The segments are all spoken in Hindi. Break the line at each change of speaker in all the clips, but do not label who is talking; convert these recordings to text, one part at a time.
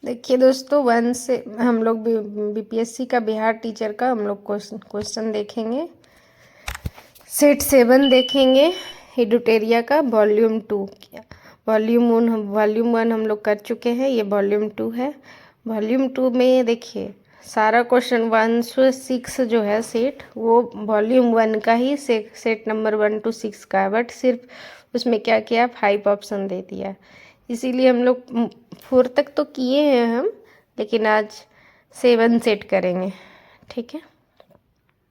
देखिए दोस्तों, वन से हम लोग बीपीएससी का बिहार टीचर का हम लोग क्वेश्चन देखेंगे। सेट 7 देखेंगे एडुटेरिया का वॉल्यूम 2। वॉल्यूम 1 हम लोग कर चुके हैं, ये वॉल्यूम 2 है। वॉल्यूम 2 में देखिए सारा क्वेश्चन 1 से 6 जो है सेट, वो वॉल्यूम 1 का ही सेट नंबर 1 to 6 का है, बट सिर्फ उसमें क्या किया, 5 ऑप्शन दे दिया। इसीलिए हम लोग 4 तक तो किए हैं हम, लेकिन आज 7 सेट करेंगे। ठीक है,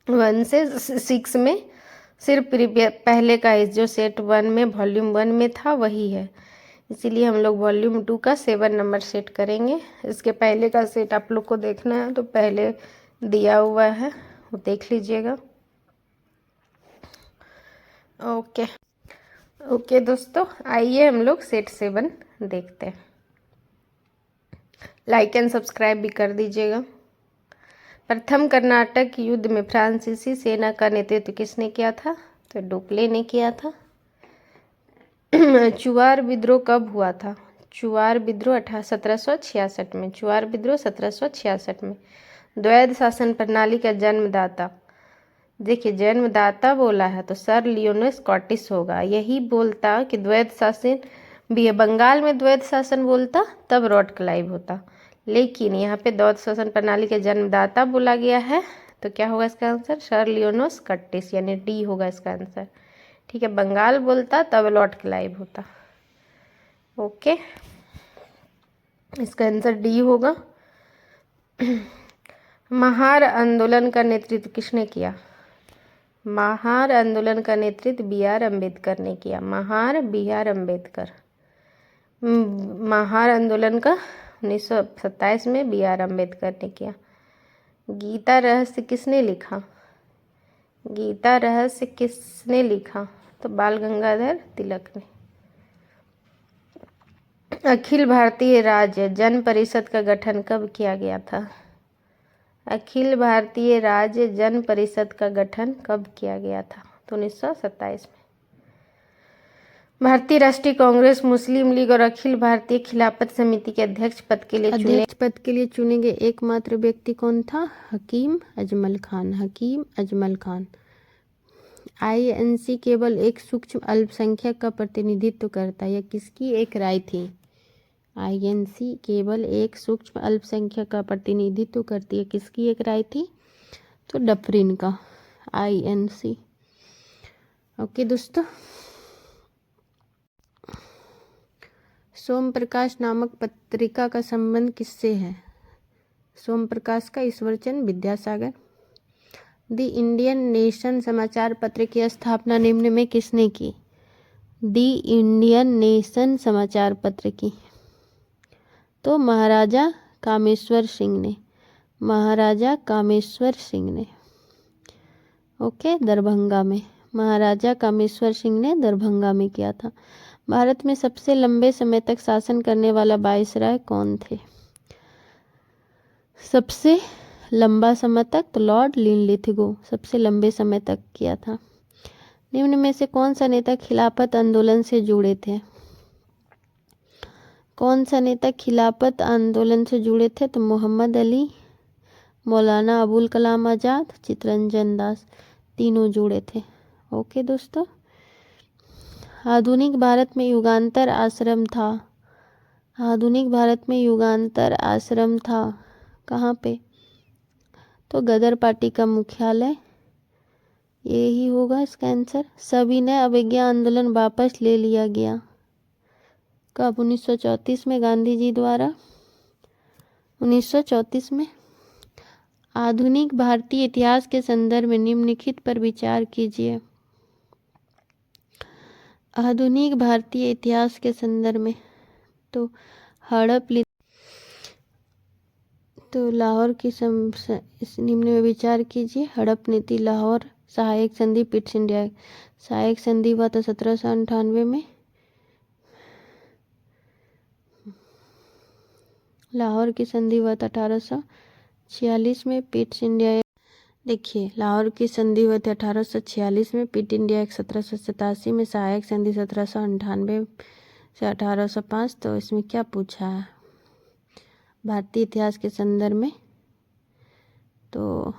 1 से 6 में सिर्फ पहले का है जो सेट 1 में वॉल्यूम 1 में था वही है, इसीलिए हम लोग वॉल्यूम 2 का 7 नंबर सेट करेंगे। इसके पहले का सेट आप लोग को देखना है तो पहले दिया हुआ है, वो देख लीजिएगा। ओके दोस्तों, आइए हम लोग सेट 7 देखते हैं। लाइक एंड सब्सक्राइब भी कर दीजिएगा। प्रथम कर्नाटक युद्ध में फ्रांसीसी सेना का नेतृत्व किसने किया था? तो डुप्ले ने किया था। चुआर विद्रोह कब हुआ था? चुआर विद्रोह 1766 में। चुआर विद्रोह 1766 में। द्वैध शासन प्रणाली का जन्मदाता, देखिए जन्मदाता बोला है तो सर लियोनेस स्कॉटिश होगा। यही बोलता कि द्वैध शासन भी है, बंगाल में द्वैध शासन बोलता तब लॉर्ड क्लाइव होता, लेकिन यहाँ पे द्वैध शासन प्रणाली के जन्मदाता बोला गया है, तो क्या होगा इसका आंसर? सर लियोनेस स्कॉटिश, यानी डी होगा इसका आंसर। ठीक है, बंगाल बोलता तब लॉर्ड क्लाइव होता। ओके, इसका आंसर डी होगा। महार आंदोलन का नेतृत्व किसने किया? महार आंदोलन का नेतृत्व बी आर अम्बेडकर ने किया। Mahar B R Ambedkar. महार आंदोलन का 1927 में बी आर अम्बेडकर ने किया। गीता रहस्य किसने लिखा? गीता रहस्य किसने लिखा? तो बाल गंगाधर तिलक ने। अखिल भारतीय राज्य जन परिषद का गठन कब किया गया था? अखिल भारतीय राज्य जन परिषद का गठन कब किया गया था? तो 1927 में। भारतीय राष्ट्रीय कांग्रेस, मुस्लिम लीग और अखिल भारतीय खिलाफत समिति के अध्यक्ष पद के लिए चुने गए एकमात्र व्यक्ति कौन था? हकीम अजमल खान। हकीम अजमल खान। आईएनसी केवल एक सूक्ष्म अल्पसंख्यक का प्रतिनिधित्व करता है, यह किसकी एक राय थी? आईएनसी केवल एक सूक्ष्म अल्पसंख्यक का प्रतिनिधित्व करती है, किसकी एक राय थी? तो डफरिन का। आईएनसी। ओके दोस्तों, सोम प्रकाश नामक पत्रिका का संबंध किससे है? सोम प्रकाश का Ishwarchand Vidyasagar. The Indian nation समाचार पत्र की स्थापना निम्न में किसने की? द इंडियन नेशन समाचार पत्र की, तो महाराजा कामेश्वर सिंह ने। महाराजा कामेश्वर सिंह ने। ओके, दरभंगा में। महाराजा कामेश्वर सिंह ने दरभंगा में किया था। भारत में सबसे लंबे समय तक शासन करने वाला वायसराय कौन थे? सबसे लंबा समय तक तो लॉर्ड लिनलिथगो सबसे लंबे समय तक किया था। निम्न में से कौन सा नेता खिलाफत आंदोलन से जुड़े थे? कौन सा नेता खिलाफत आंदोलन से जुड़े थे? तो मोहम्मद अली, मौलाना अबुल कलाम आज़ाद, चित्तरंजन दास, तीनों जुड़े थे। ओके दोस्तों, आधुनिक भारत में युगांतर आश्रम था। आधुनिक भारत में युगांतर आश्रम था कहाँ पे? तो गदर पार्टी का मुख्यालय, यही होगा इसका आंसर। सविनय अवज्ञा आंदोलन वापस ले लिया गया कब? 1934 में, गांधी जी द्वारा 1934 में। आधुनिक भारतीय इतिहास के संदर्भ में निम्नलिखित पर विचार कीजिए। आधुनिक भारतीय इतिहास के संदर्भ में तो हड़प तो लाहौर की इस निम्न में विचार कीजिए। हड़प नीति, लाहौर, सहायक संधि, पिट्स इंडिया। सहायक संधि हुआ था 1798 में। लाहौर की संधि हुआ था 1846 में। पिट्स इंडिया, देखिए लाहौर की संधि हुई थी 1846 में। पिट इंडिया 1787 में। सहायक संधि 1798 से 1805। तो इसमें क्या पूछा है?
भारतीय इतिहास के संदर्भ में। तो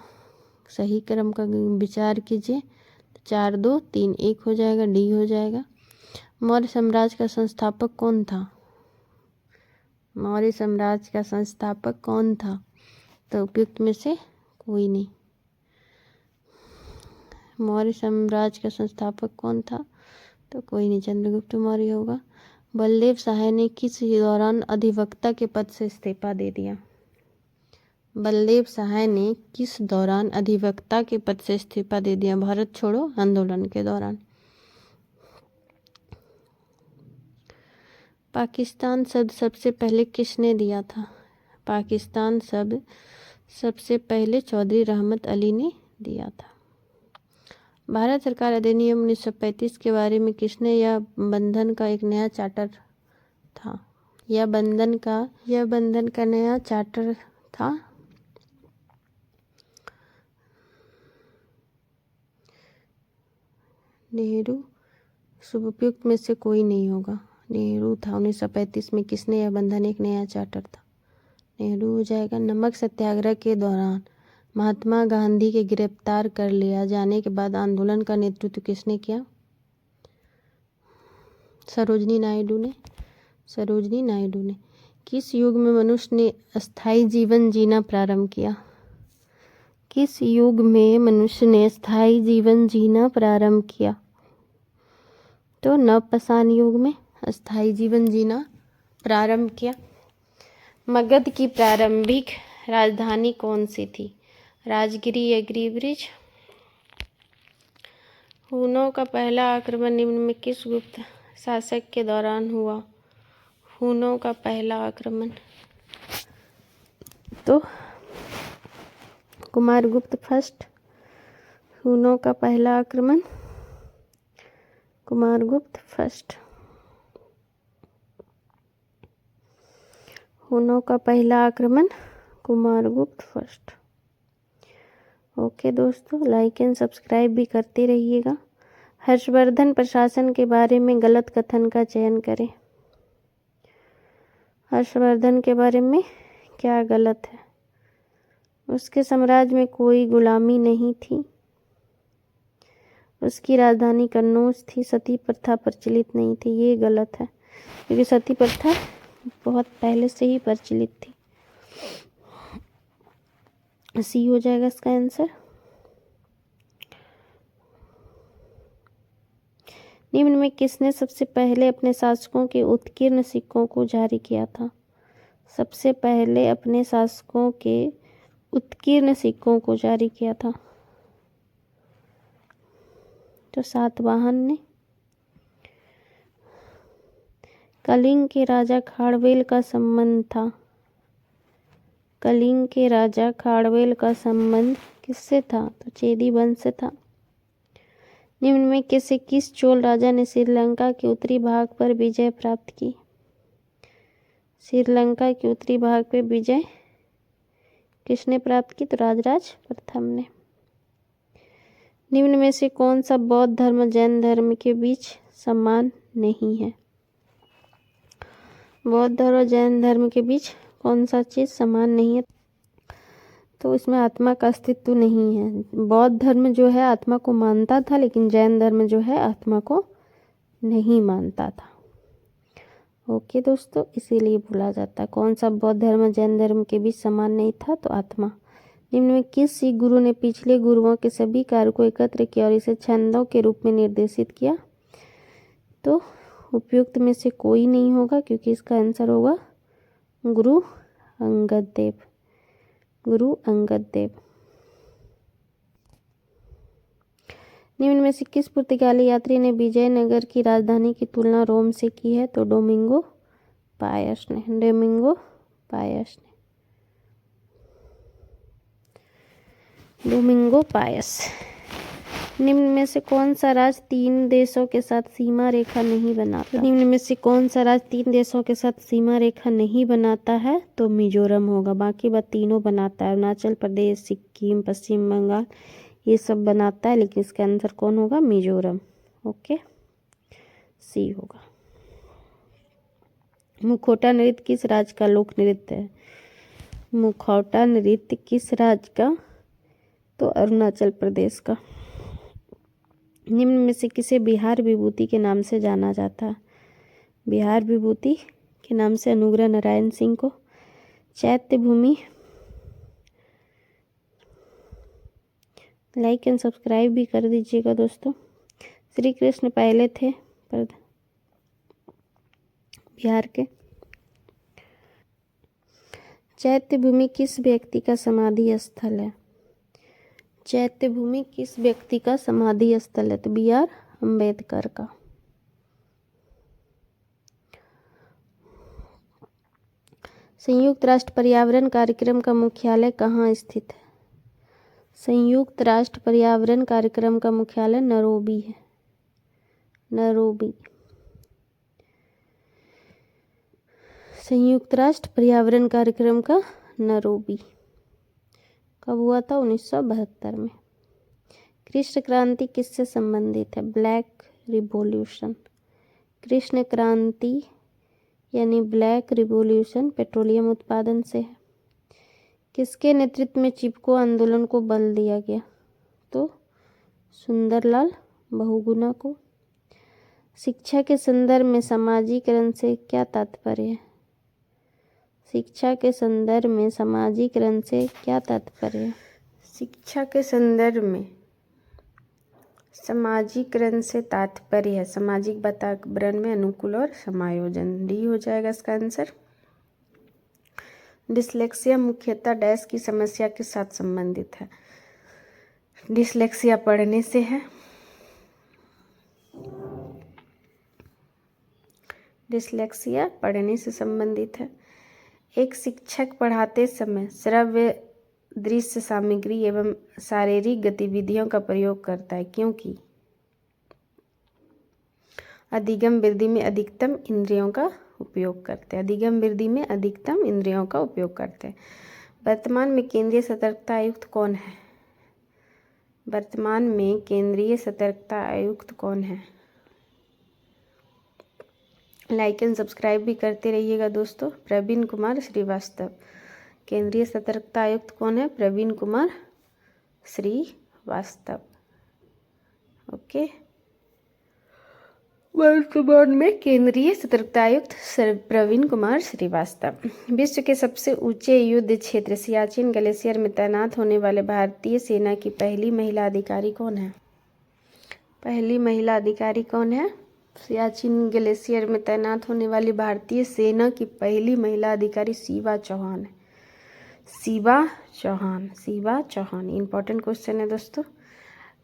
सही क्रम का विचार कीजिए। 4 2 3 1 हो जाएगा, डी हो जाएगा। मौर्य साम्राज्य का संस्थापक कौन था? मौर्य साम्राज्य का संस्थापक कौन था? तो उपयुक्त में से कोई नहीं। मौर्य साम्राज्य का संस्थापक कौन था? तो कोई नहीं, चंद्रगुप्त मौर्य होगा। बलदेव सहाय ने किस दौरान अधिवक्ता के पद से इस्तीफा दे दिया? बलदेव सहाय ने किस दौरान अधिवक्ता के पद से इस्तीफा दे दिया? भारत छोड़ो आंदोलन के दौरान। पाकिस्तान शब्द सबसे पहले किसने दिया था? पाकिस्तान शब्द सबसे पहले चौधरी रहमत अली ने दिया था। भारत सरकार अधिनियम 1935 के बारे में किसने या बंधन का एक नया चार्टर था? यह बंधन का नया चार्टर था। नेहरू। उपयुक्त में से कोई नहीं होगा, नेहरू था। 1935 में किसने यह बंधन एक नया चार्टर था? नेहरू हो जाएगा। नमक सत्याग्रह के दौरान महात्मा गांधी के गिरफ्तार कर लिया जाने के बाद आंदोलन का नेतृत्व किसने किया? सरोजिनी नायडू ने। किस युग में मनुष्य ने अस्थायी जीवन जीना प्रारंभ किया? किस युग में मनुष्य ने स्थायी जीवन जीना प्रारंभ किया? तो नवपाषाण युग में अस्थायी जीवन जीना प्रारंभ किया। मगध की प्रारंभिक राजधानी कौन सी थी? राजगिरी या गिरिब्रिज? हुनों का पहला आक्रमण निम्न में किस गुप्त शासक के दौरान हुआ? हुनों का पहला आक्रमण तो कुमारगुप्त फर्स्ट। हुनों का पहला आक्रमण कुमारगुप्त फर्स्ट। हुनों का पहला आक्रमण कुमारगुप्त फर्स्ट। ओके दोस्तों, लाइक एंड सब्सक्राइब भी करते रहिएगा। हर्षवर्धन प्रशासन के बारे में गलत कथन का चयन करें। हर्षवर्धन के बारे में क्या गलत है? उसके साम्राज्य में कोई गुलामी नहीं थी, उसकी राजधानी कन्नौज थी, सती प्रथा प्रचलित नहीं थी। ये गलत है, क्योंकि सती प्रथा बहुत पहले से ही प्रचलित थी। सी हो जाएगा इसका आंसर। निम्न में किसने सबसे पहले अपने शासकों के उत्कीर्ण सिक्कों को जारी किया था? सबसे पहले अपने शासकों के उत्कीर्ण सिक्कों को जारी किया था तो सातवाहन ने। कलिंग के राजा खाड़वेल का संबंध था। कलिंग के राजा खाड़वेल का संबंध किससे था? तो चेदी वंश से था। निम्न में किस चोल राजा ने श्रीलंका के उत्तरी भाग पर विजय प्राप्त की? श्रीलंका के उत्तरी भाग पर विजय किसने प्राप्त की? तो राजराज प्रथम ने। निम्न में से कौन सा बौद्ध धर्म जैन धर्म के बीच समान नहीं है? बौद्ध धर्म और जैन धर्म के बीच कौन सा चीज समान नहीं है? तो इसमें आत्मा का अस्तित्व नहीं है। बौद्ध धर्म जो है आत्मा को मानता था, लेकिन जैन धर्म जो है आत्मा को नहीं मानता था। ओके दोस्तों, इसीलिए बोला जाता है। कौन सा बौद्ध धर्म जैन धर्म के बीच समान नहीं था? तो आत्मा। निम्न में किस सिख गुरु ने पिछले गुरुओं के सभी कार्य को एकत्र किया और इसे छंदों के रूप में निर्देशित किया? तो उपयुक्त में से कोई नहीं होगा, क्योंकि इसका आंसर होगा गुरु अंगद देव। गुरु अंगद देव। निम्न में से किस पुर्तगाली यात्री ने विजयनगर की राजधानी की तुलना रोम से की है? तो डोमिंगो पायस ने। डोमिंगो पायस ने। Domingo Paes. निम्न में से कौन सा राज्य 3 देशों के साथ सीमा रेखा नहीं बनाता? निम्न में से कौन सा राज्य 3 देशों के साथ सीमा रेखा नहीं बनाता है? तो मिजोरम होगा। बाकी बात तीनों बनाता है। अरुणाचल प्रदेश, सिक्किम, पश्चिम बंगाल, ये सब बनाता है, लेकिन इसका आंसर कौन होगा? मिजोरम। ओके, सी होगा। मुखौटा नृत्य किस राज्य का लोक नृत्य है? मुखौटा नृत्य किस राज्य का? तो अरुणाचल प्रदेश का। निम्न में से किसे बिहार विभूति के नाम से जाना जाता है? बिहार विभूति के नाम से अनुग्रह नारायण सिंह को। चैत्य भूमि। लाइक एंड सब्सक्राइब भी कर दीजिएगा दोस्तों। श्री कृष्ण पहले थे पर बिहार के। चैत्य भूमि किस व्यक्ति का समाधि स्थल है? चैत्य भूमि किस व्यक्ति का समाधि स्थल है? तो BR अम्बेडकर का। संयुक्त राष्ट्र पर्यावरण कार्यक्रम का मुख्यालय कहाँ स्थित है? संयुक्त राष्ट्र पर्यावरण कार्यक्रम का मुख्यालय नैरोबी है। नैरोबी। संयुक्त राष्ट्र पर्यावरण कार्यक्रम का नैरोबी कब हुआ था? 1972 में। कृष्ण क्रांति किससे संबंधित है? Black revolution. कृष्ण क्रांति यानी ब्लैक रिवॉल्यूशन पेट्रोलियम उत्पादन से है। किसके नेतृत्व में चिपको आंदोलन को बल दिया गया? तो सुंदरलाल बहुगुणा को। शिक्षा के संदर्भ में समाजीकरण से क्या तात्पर्य है? शिक्षा के संदर्भ में समाजीकरण से क्या तात्पर्य है? शिक्षा के संदर्भ में समाजीकरण से तात्पर्य है सामाजिक वातावरण में अनुकूल और समायोजन। डी हो जाएगा इसका आंसर। डिसलेक्सिया मुख्यतः डैश की समस्या के साथ संबंधित है? डिसलेक्सिया पढ़ने से है। डिसलेक्सिया पढ़ने से संबंधित है। एक शिक्षक पढ़ाते समय श्रव्य दृश्य सामग्री एवं शारीरिक गतिविधियों का प्रयोग करता है क्योंकि अधिगम वृद्धि में अधिकतम इंद्रियों का उपयोग करते हैं। अधिगम वृद्धि में अधिकतम इंद्रियों का उपयोग करते हैं। वर्तमान में केंद्रीय सतर्कता आयुक्त कौन है? वर्तमान में केंद्रीय सतर्कता आयुक्त कौन है? लाइक एंड सब्सक्राइब भी करते रहिएगा दोस्तों। प्रवीण कुमार श्रीवास्तव। केंद्रीय सतर्कता आयुक्त कौन है? प्रवीण कुमार श्रीवास्तव। ओके। वर्तमान में केंद्रीय सतर्कता आयुक्त प्रवीण कुमार श्रीवास्तव। विश्व के सबसे ऊंचे युद्ध क्षेत्र सियाचिन ग्लेशियर में तैनात होने वाले भारतीय सेना की पहली महिला अधिकारी कौन है? पहली महिला अधिकारी कौन है? सियाचिन ग्लेशियर में तैनात होने वाली भारतीय सेना की पहली महिला अधिकारी शिवा चौहान है। शिवा चौहान। शिवा चौहान इंपॉर्टेंट क्वेश्चन है दोस्तों।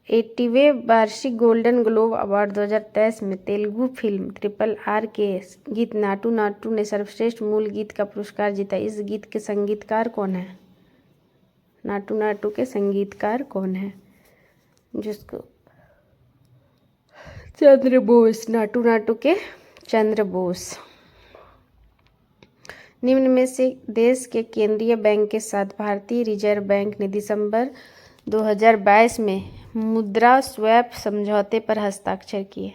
80वें वार्षिक गोल्डन ग्लोब अवार्ड 2023 में तेलुगु फिल्म RRR के गीत नाटू नाटू ने सर्वश्रेष्ठ मूल गीत का पुरस्कार जीता। इस गीत के संगीतकार कौन है? नाटू नाटू के संगीतकार कौन है? जिसको चंद्र बोस। नाटू नाटू के चंद्र बोस। निम्न में से देश के केंद्रीय बैंक के साथ भारतीय रिजर्व बैंक ने दिसंबर 2022 में मुद्रा स्वैप समझौते पर हस्ताक्षर किए।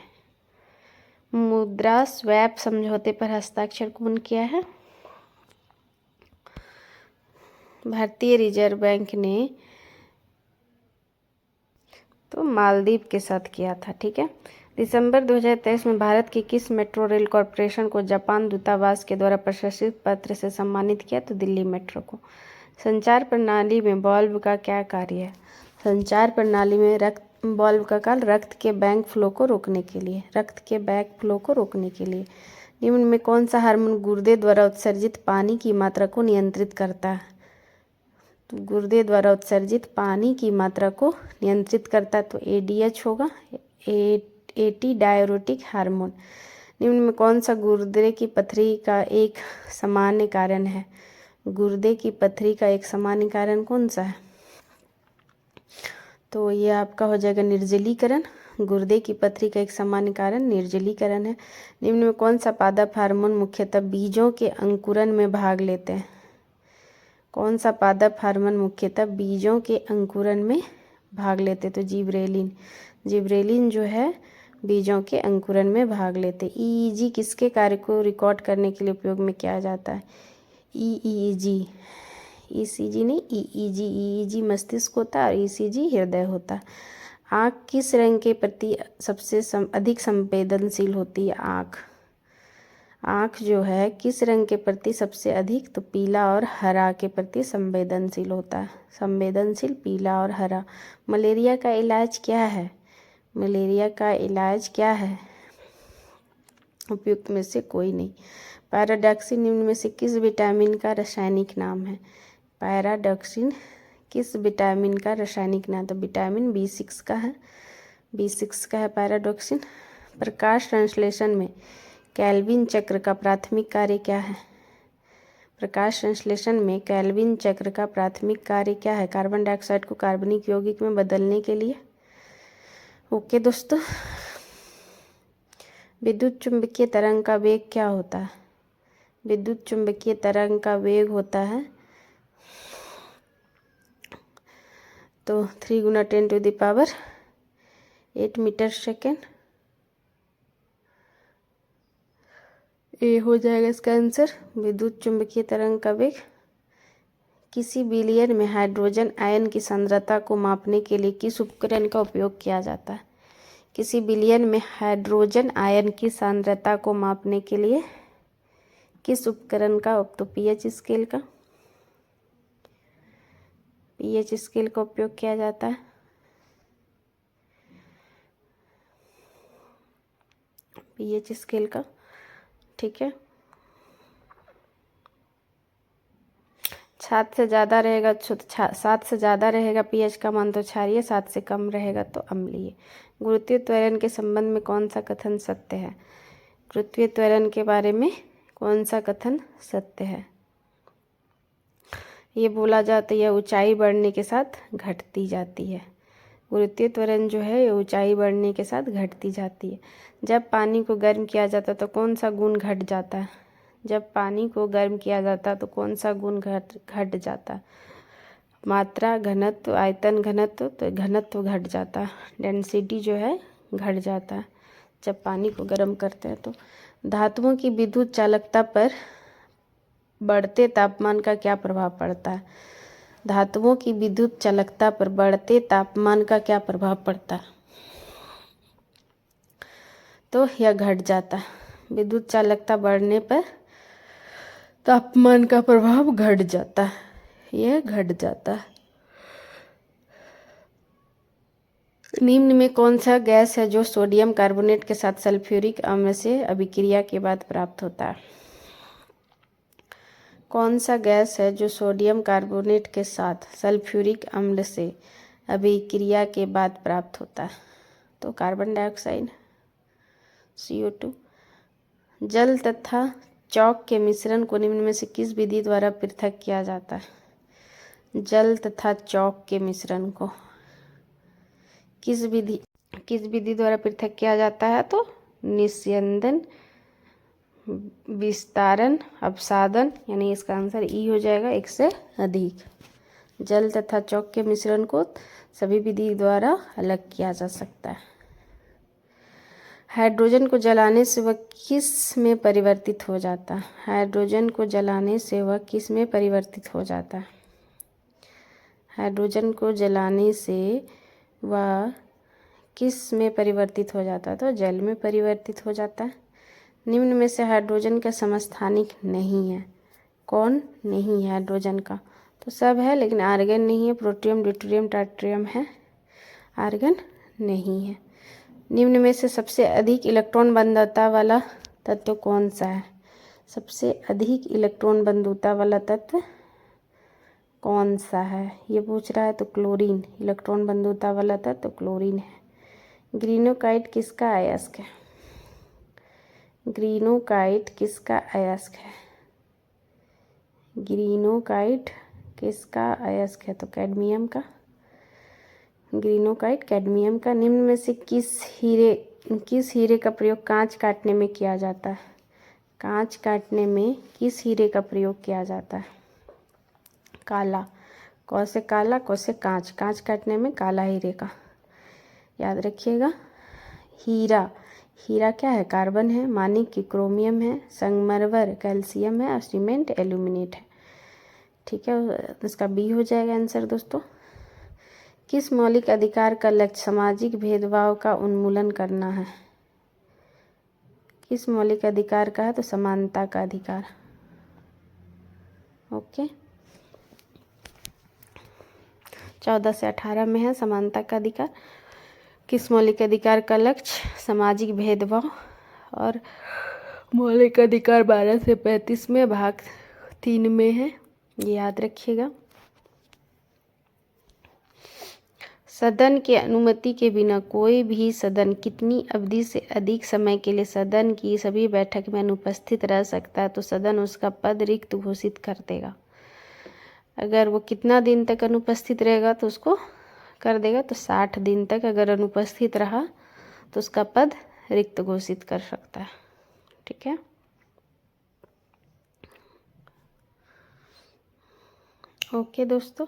मुद्रा स्वैप समझौते पर हस्ताक्षर कौन किया है? भारतीय रिजर्व बैंक ने तो मालदीव के साथ किया था। ठीक है। दिसंबर 2023 में भारत की किस मेट्रो रेल कॉरपोरेशन को जापान दूतावास के द्वारा प्रशस्ति पत्र से सम्मानित किया? तो दिल्ली मेट्रो को। संचार प्रणाली में बल्ब का क्या कार्य है? संचार प्रणाली में बल्ब का कार्य रक्त के बैंक फ्लो को रोकने के लिए। रक्त के बैंक फ्लो को रोकने के लिए। निम्न में कौन सा हार्मोन गुर्दे द्वारा उत्सर्जित पानी की मात्रा को नियंत्रित करता है? तो गुर्दे द्वारा उत्सर्जित पानी की मात्रा को नियंत्रित करता है तो ADH होगा। Eighty diuretic hormone. निम्न में कौन सा गुर्दे की पथरी का एक सामान्य कारण है? गुर्दे की पथरी का एक सामान्य कारण कौन सा है? तो ये आपका हो जाएगा निर्जलीकरण। गुर्दे की पथरी का एक सामान्य कारण निर्जलीकरण है। निम्न में कौन सा पादप हार्मोन मुख्यतः बीजों के अंकुरन में भाग लेते हैं? कौन सा पादप हार्मोन मुख्यतः बीजों के अंकुरन में भाग लेते? तो जिबरेलिन। जिबरेलिन जो है बीजों के अंकुरन में भाग लेते। EEG किसके कार्य को रिकॉर्ड करने के लिए उपयोग में किया जाता है? EEG
ईसीजी नहीं, ईईजी। ईईजी मस्तिष्क होता है और ईसीजी हृदय होता है। आँख किस रंग के प्रति सबसे अधिक संवेदनशील होती है? आँख जो है किस रंग के प्रति सबसे अधिक, तो पीला और हरा के प्रति संवेदनशील होता है। संवेदनशील पीला और हरा। मलेरिया का इलाज क्या है? मलेरिया का इलाज क्या है? उपयुक्त में से कोई नहीं। पैराडॉक्सिन निम्न में से किस विटामिन का रासायनिक नाम है? पैराडॉक्सिन किस विटामिन का रासायनिक नाम? तो विटामिन B6 का है। B6 का है पैराडॉक्सिन। प्रकाश संश्लेषण में केल्विन चक्र का प्राथमिक कार्य क्या है? प्रकाश संश्लेषण में केल्विन चक्र का प्राथमिक कार्य क्या है? कार्बन डाइऑक्साइड को कार्बनिक यौगिक में बदलने के लिए। ओके दोस्तों, विद्युत चुंबकीय तरंग का वेग क्या होता है? विद्युत चुंबकीय तरंग का वेग होता है तो 3 × 10⁸ मीटर सेकेंड। ये हो जाएगा इसका आंसर। विद्युत चुंबकीय तरंग का वेग। किसी विलयन में हाइड्रोजन आयन की सांद्रता को मापने के लिए किस उपकरण का उपयोग किया जाता है? किसी विलयन में हाइड्रोजन आयन की सांद्रता को मापने के लिए किस उपकरण का, तो पीएच स्केल का, पीएच स्केल का उपयोग किया जाता है। पीएच स्केल का, ठीक है। 7 से ज़्यादा रहेगा 7 से ज़्यादा रहेगा पीएच का मान तो क्षारीय, 7 से कम रहेगा तो अम्लीय। गुरुत्वीय त्वरण के संबंध में कौन सा कथन सत्य है? गुरुत्वीय त्वरण के बारे में कौन सा कथन सत्य है? ये बोला जाता है यह ऊंचाई बढ़ने के साथ घटती जाती है। गुरुत्वीय त्वरण जो है ये ऊंचाई बढ़ने के साथ घटती जाती है। जब पानी को गर्म किया जाता है तो कौन सा गुण घट जाता है? जब पानी को गर्म किया जाता है तो कौन सा गुण घट जाता है? मात्रा, घनत्व, आयतन घनत्व, तो घनत्व घट जाता है। डेंसिटी जो है घट जाता है जब पानी को गर्म करते हैं। तो धातुओं की विद्युत चालकता पर बढ़ते तापमान का क्या प्रभाव पड़ता है? धातुओं की विद्युत चालकता पर बढ़ते तापमान का क्या प्रभाव पड़ता है? तो यह घट जाता है। विद्युत चालकता बढ़ने पर तापमान का प्रभाव घट जाता है, यह घट जाता है। निम्न में कौन सा गैस है जो सोडियम कार्बोनेट के साथ सल्फ्यूरिक अम्ल से अभिक्रिया के बाद प्राप्त होता है? कौन सा गैस है जो सोडियम कार्बोनेट के साथ सल्फ्यूरिक अम्ल से अभिक्रिया के बाद प्राप्त होता है? तो कार्बन डाइऑक्साइड, CO2। जल तथा चॉक के मिश्रण को निम्न में से किस विधि द्वारा पृथक किया जाता है? जल तथा चॉक के मिश्रण को किस विधि द्वारा पृथक किया जाता है? तो निस्यंदन, विस्तारण, अपसादन, यानी इसका आंसर ई हो जाएगा, एक से अधिक। जल तथा चॉक के मिश्रण को सभी विधि द्वारा अलग किया जा सकता है। हाइड्रोजन को जलाने से वह किस में परिवर्तित हो जाता है? हाइड्रोजन को जलाने से वह किस में परिवर्तित हो जाता है? हाइड्रोजन को जलाने से वह किस में परिवर्तित हो जाता है? तो जल में परिवर्तित हो जाता है। निम्न में से हाइड्रोजन का समस्थानिक नहीं है। कौन नहीं है हाइड्रोजन का? तो सब है लेकिन आर्गन नहीं है। प्रोटियम, ड्यूटेरियम, टाइटेरियम है, आर्गन नहीं है। निम्न में से सबसे अधिक इलेक्ट्रॉन बंधुता वाला तत्व कौन सा है? सबसे अधिक इलेक्ट्रॉन बंधुता वाला तत्व कौन सा है ये पूछ रहा है। तो क्लोरीन, इलेक्ट्रॉन बंधुता वाला तत्व क्लोरीन है। ग्रीनोकाइट किसका अयस्क है? ग्रीनोकाइट किसका अयस्क है? ग्रीनोकाइट किसका अयस्क है? तो कैडमियम का। ग्रीनोकाइट कैडमियम का। निम्न में से किस हीरे का प्रयोग कांच काटने में किया जाता है? कांच काटने में किस हीरे का प्रयोग किया जाता है? काला। कौ से काला, कौ से कांच। कांच काटने में काला हीरे का, याद रखिएगा। हीरा, हीरा क्या है? कार्बन है। मानिक क्रोमियम है। संगमरमर कैल्शियम है और सीमेंट एल्यूमिनेट है। ठीक है, इसका बी हो जाएगा आंसर दोस्तों। किस मौलिक अधिकार का लक्ष्य सामाजिक भेदभाव का उन्मूलन करना है? किस मौलिक अधिकार का है? तो समानता का अधिकार। ओके, 14 से 18 में है समानता का अधिकार। किस मौलिक अधिकार का लक्ष्य सामाजिक भेदभाव, और मौलिक अधिकार 12 से 35 में भाग 3 में है, ये याद रखिएगा। सदन की अनुमति के बिना कोई भी सदन कितनी अवधि से अधिक समय के लिए सदन की सभी बैठक में अनुपस्थित रह सकता है? तो सदन उसका पद रिक्त घोषित कर देगा। अगर वो कितना दिन तक अनुपस्थित रहेगा तो उसको कर देगा, तो 60 दिन तक अगर अनुपस्थित रहा तो उसका पद रिक्त घोषित कर सकता है। ठीक है, ओके दोस्तों।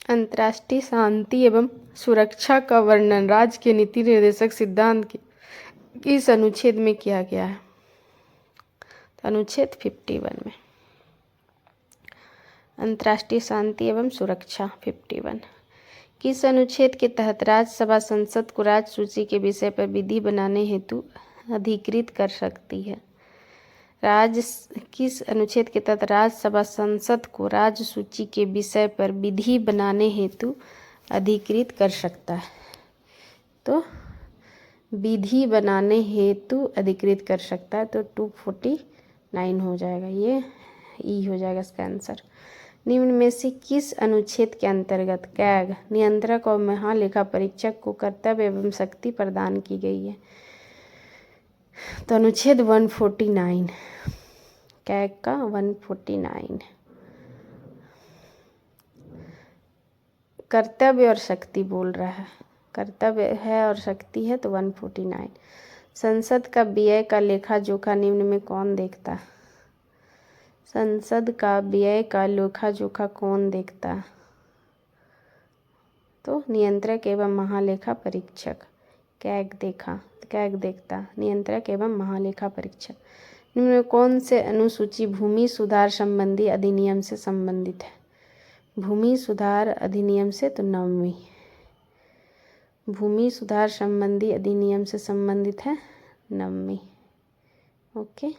अंतर्राष्ट्रीय शांति एवं सुरक्षा का वर्णन राज्य के नीति निर्देशक सिद्धांत के किस अनुच्छेद में किया गया है? तो अनुच्छेद 51 में। अंतर्राष्ट्रीय शांति एवं सुरक्षा 51 किस अनुच्छेद के तहत राज्यसभा संसद को राज्य सूची के विषय पर विधि बनाने हेतु अधिकृत कर सकती है? किस अनुच्छेद के तहत राज्यसभा संसद को राज्य सूची के विषय पर विधि बनाने हेतु अधिकृत कर सकता है? तो विधि बनाने हेतु अधिकृत कर सकता है, तो 249 हो जाएगा, ये ई हो जाएगा इसका आंसर। निम्न में से किस अनुच्छेद के अंतर्गत कैग नियंत्रक और महालेखा परीक्षक को कर्तव्य एवं शक्ति प्रदान की गई है? तो अनुच्छेद 149, कैग का 149। कर्तव्य और शक्ति बोल रहा है, कर्तव्य है और शक्ति है, तो 149। संसद का व्यय का लेखा जोखा निम्न में कौन देखता? संसद का व्यय का लेखा जोखा कौन देखता? तो नियंत्रक एवं महालेखा परीक्षक। कैग देखता, नियंत्रक एवं महालेखा परीक्षक। निम्न में कौन से अनुसूची भूमि सुधार संबंधी अधिनियम से संबंधित है? भूमि सुधार अधिनियम से, तो 9वीं भूमि सुधार संबंधी अधिनियम से संबंधित है, 9वीं। ओके,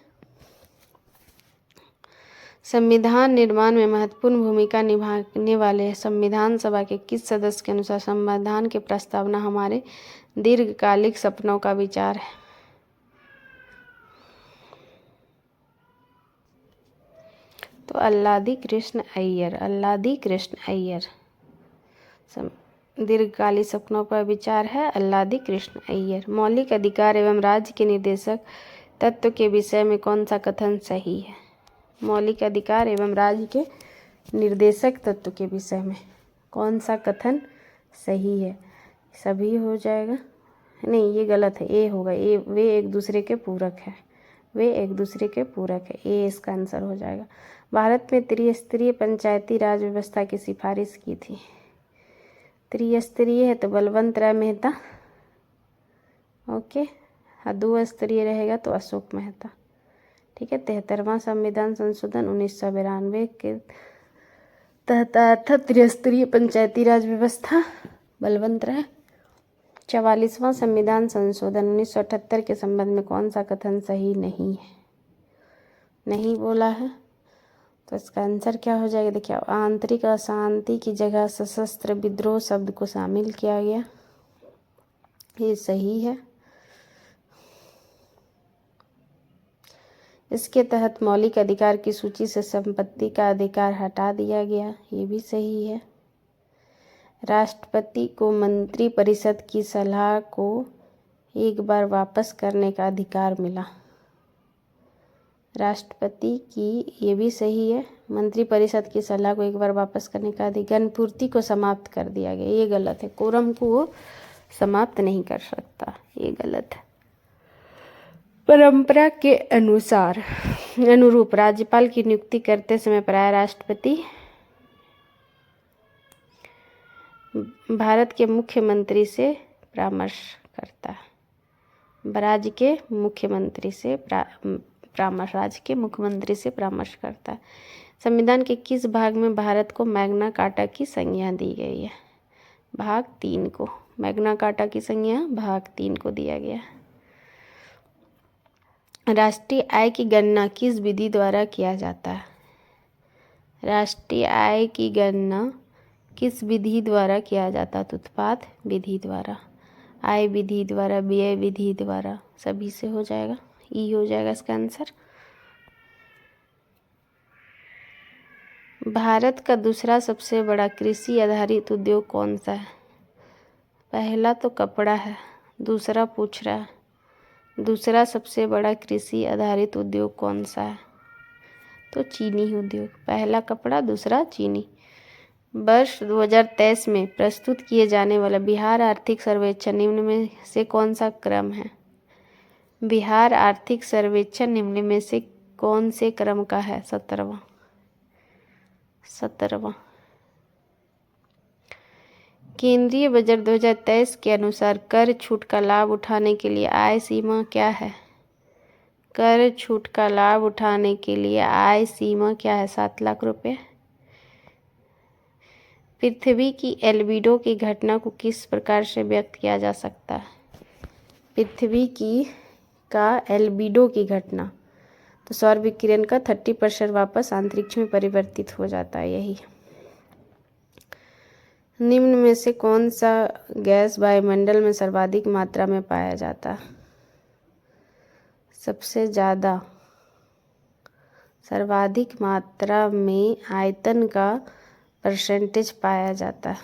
संविधान निर्माण में महत्वपूर्ण भूमिका निभाने वाले संविधान सभा के किस सदस्य के अनुसार संविधान की प्रस्तावना हमारे दीर्घकालिक सपनों का विचार है? तो अल्लादी कृष्ण अय्यर। दीर्घकालिक सपनों पर विचार है अल्लादी कृष्ण अय्यर। मौलिक अधिकार एवं राज्य के निर्देशक तत्व के विषय में कौन सा कथन सही है? मौलिक अधिकार एवं राज्य के निर्देशक तत्व के विषय में कौन सा कथन सही है? सभी हो जाएगा, नहीं ये गलत है, ए होगा, ए वे एक दूसरे के पूरक है, ए इसका आंसर हो जाएगा। भारत में त्रिस्तरीय पंचायती राज व्यवस्था की सिफारिश की थी? त्रिस्तरीय है तो बलवंत राय मेहता, ओके, 2 स्तरीय रहेगा तो अशोक मेहता। ठीक है, 73वां संविधान संशोधन 1992 के तहत आया था त्रिस्तरीय पंचायती राज व्यवस्था, बलवंत राय। 44वां संविधान संशोधन 1978 के संबंध में कौन सा कथन सही नहीं है? नहीं बोला है, तो इसका आंसर क्या हो जाएगा? देखिए, आंतरिक अशांति की जगह सशस्त्र विद्रोह शब्द को शामिल किया गया, ये सही है। इसके तहत मौलिक अधिकार की सूची से संपत्ति का अधिकार हटा दिया गया, ये भी सही है। राष्ट्रपति को मंत्रिपरिषद की सलाह को एक बार वापस करने का अधिकार मिला। राष्ट्रपति की, ये भी सही है, मंत्रिपरिषद की सलाह को एक बार वापस करने का अधिकार। गणपूर्ति को समाप्त कर दिया गया, ये गलत है। कोरम को वो समाप्त नहीं कर सकता, ये गलत है। परंपरा के अनुरूप राज्यपाल की नियुक्ति करते समय प्राय राष्ट्रपति भारत के मुख्यमंत्री से परामर्श करता है। राज्य के मुख्यमंत्री से
परामर्श, राज्य के मुख्यमंत्री से परामर्श करता है। संविधान के किस भाग में भारत को मैग्ना कार्टा की संज्ञा दी गई है? भाग 3 को। मैग्ना कार्टा की संज्ञा भाग 3 को दिया गया है। राष्ट्रीय आय की गणना किस विधि द्वारा किया जाता है? राष्ट्रीय आय की गणना किस विधि द्वारा किया जाता है? तो उत्पाद विधि द्वारा, आय विधि द्वारा, व्यय विधि द्वारा, सभी से हो जाएगा। ई हो जाएगा इसका आंसर। भारत का दूसरा सबसे बड़ा कृषि आधारित उद्योग कौन सा है? पहला तो कपड़ा है, दूसरा पूछ रहा है दूसरा सबसे बड़ा कृषि आधारित उद्योग कौन सा है? तो चीनी उद्योग। पहला कपड़ा, दूसरा चीनी। वर्ष 2023 में प्रस्तुत किए जाने वाला बिहार आर्थिक सर्वेक्षण निम्न में से कौन सा क्रम है? बिहार आर्थिक सर्वेक्षण निम्न में से कौन से क्रम का है? 17वां। केंद्रीय बजट 2023 के अनुसार कर छूट का लाभ उठाने के लिए आय सीमा क्या है? कर छूट का लाभ उठाने के लिए आय सीमा क्या है? 7 लाख रुपए। पृथ्वी की एल्बिडो की घटना को किस प्रकार से व्यक्त किया जा सकता है? पृथ्वी की का एल्बिडो की घटना, तो सौर विकिरण का 30% वापस अंतरिक्ष में परिवर्तित हो जाता है। यही निम्न में से कौन सा गैस वायुमंडल में सर्वाधिक मात्रा में पाया जाता है? सबसे ज़्यादा सर्वाधिक मात्रा में आयतन का परसेंटेज पाया जाता है।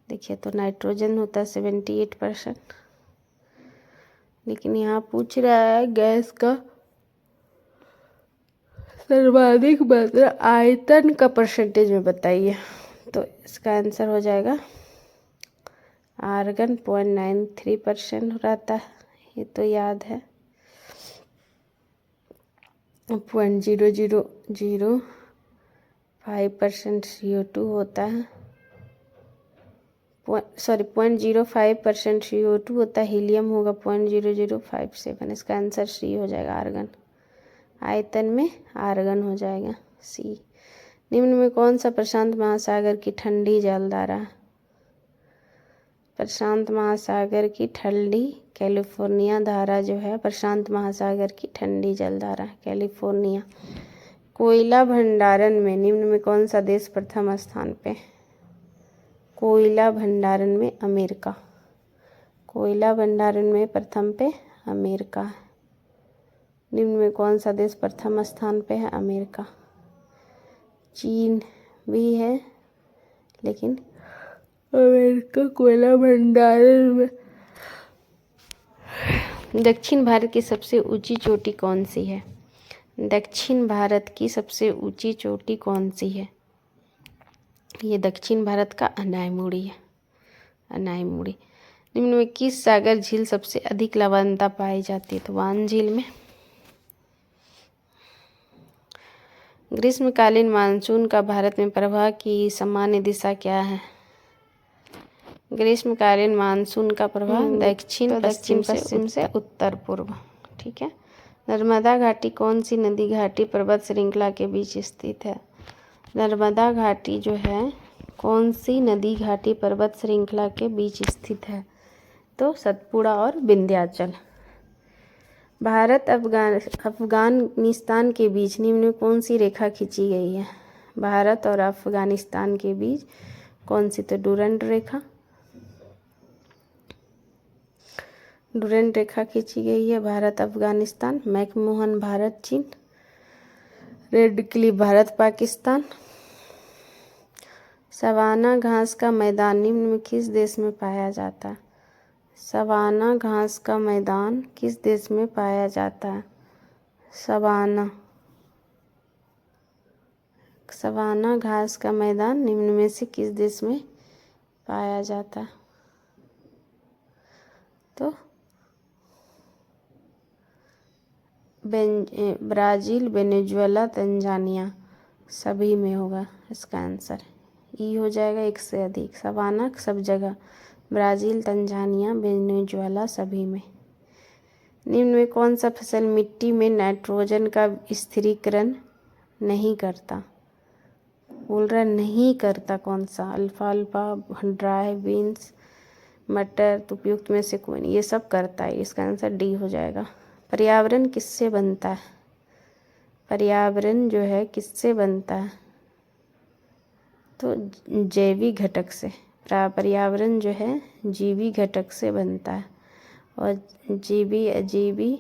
देखिए, तो नाइट्रोजन होता है 78%, लेकिन यहाँ पूछ रहा है गैस का सर्वाधिक मात्रा आयतन का परसेंटेज में बताइए। तो इसका आंसर हो जाएगा आर्गन 0.93% रहता है, ये तो याद है। 0.0005% CO2 होता है, 0.05% CO2 होता है। हीलियम होगा 0.0057। इसका आंसर सी हो जाएगा, आर्गन। आयतन में आर्गन हो जाएगा सी। निम्न में कौन सा प्रशांत महासागर की ठंडी जलधारा है? प्रशांत महासागर की ठंडी कैलिफोर्निया धारा जो है, प्रशांत महासागर की ठंडी जलधारा कैलिफोर्निया। कोयला भंडारण में निम्न में कौन सा देश प्रथम स्थान पे? कोयला भंडारण में अमेरिका। कोयला भंडारण में प्रथम पे अमेरिका। निम्न में कौन सा देश प्रथम स्थान पे है? अमेरिका। चीन भी है, लेकिन अमेरिका कोयला भंडारण में। दक्षिण भारत की सबसे ऊंची चोटी कौन सी है? दक्षिण भारत की सबसे ऊंची चोटी कौन सी है? ये दक्षिण भारत का अनायमुड़ी है, अनायमुड़ी। निम्न में किस सागर झील सबसे अधिक लवणता पाई जाती है? तो वान झील में। ग्रीष्मकालीन मानसून का भारत में प्रवाह की सामान्य दिशा क्या है? ग्रीष्मकालीन मानसून का प्रवाह दक्षिण पश्चिम से उत्तर पूर्व। ठीक है। नर्मदा घाटी कौन सी नदी घाटी पर्वत श्रृंखला के बीच स्थित है? नर्मदा घाटी जो है कौन सी नदी घाटी पर्वत श्रृंखला के बीच स्थित है? तो सतपुड़ा और विंध्याचल। भारत अफगानिस्तान के बीच निम्न में कौन सी रेखा खींची गई है? भारत और अफगानिस्तान के बीच कौन सी? तो डूरंड रेखा। डूरंड रेखा खींची गई है। भारत अफगानिस्तान। मैकमोहन भारत चीन। Radcliffe Bharat Pakistan. Savanna घास का मैदान निम्न में किस देश में पाया जाता है? सवाना घास का मैदान किस देश में पाया जाता है? सवाना घास का मैदान निम्न में से किस देश में पाया जाता है? तो ब्राज़ील, वेनेजुएला, तंजानिया, सभी में होगा इसका आंसर। ई हो जाएगा, एक से अधिक। सवाना सब जगह, ब्राज़ील, तंजानिया, वेनेजुएला, सभी में।
निम्न में कौन सा फसल मिट्टी में नाइट्रोजन का स्थिरीकरण नहीं करता? बोल रहा नहीं करता कौन सा? अल्फाल्फा, ड्राई बीन्स, मटर। तो उपयुक्त में से कोई नहीं, ये सब करता है। इसका आंसर डी हो जाएगा। पर्यावरण किससे बनता है? पर्यावरण जो है किससे बनता है? तो जैविक घटक से। पर्यावरण जो है जीवी घटक से बनता है, और जीवी अजीवी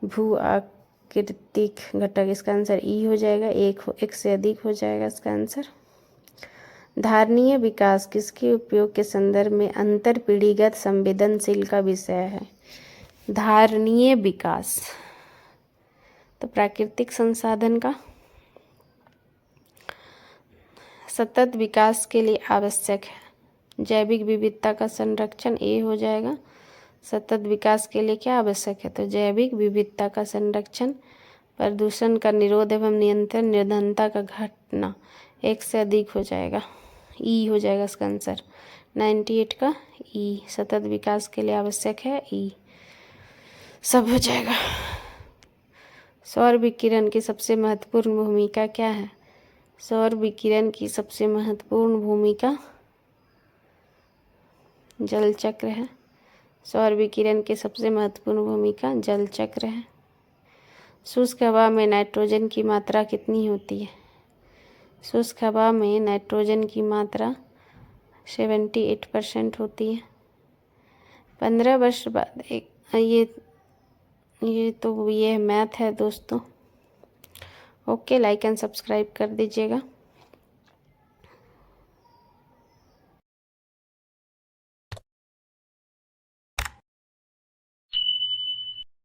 भू आकृतिक घटक। इसका आंसर ई हो जाएगा। एक से अधिक हो जाएगा इसका आंसर। धारणीय विकास किसके उपयोग के संदर्भ में अंतर पीढ़ीगत संवेदनशील का विषय है? धारणीय विकास तो प्राकृतिक संसाधन का। सतत विकास के लिए आवश्यक है जैविक विविधता का संरक्षण। ए हो जाएगा। सतत विकास के लिए क्या आवश्यक है? तो जैविक विविधता का संरक्षण। प्रदूषण का निरोध एवं नियंत्रण, निर्धनता का घटना। एक से अधिक हो जाएगा। ई हो जाएगा इसका आंसर। 98 का ई। सतत विकास के लिए आवश्यक है ई। सब हो जाएगा। सौर विकिरण की सबसे महत्वपूर्ण भूमिका क्या है? सौर विकिरण की सबसे महत्वपूर्ण भूमिका जल चक्र है। सौर विकिरण की सबसे महत्वपूर्ण भूमिका जल चक्र है। शुष्क हवा में नाइट्रोजन की मात्रा कितनी होती है? शुष्क हवा में नाइट्रोजन की मात्रा 78% होती है। 15 वर्ष बाद ये मैथ है दोस्तों। ओके, लाइक एंड सब्सक्राइब कर दीजिएगा।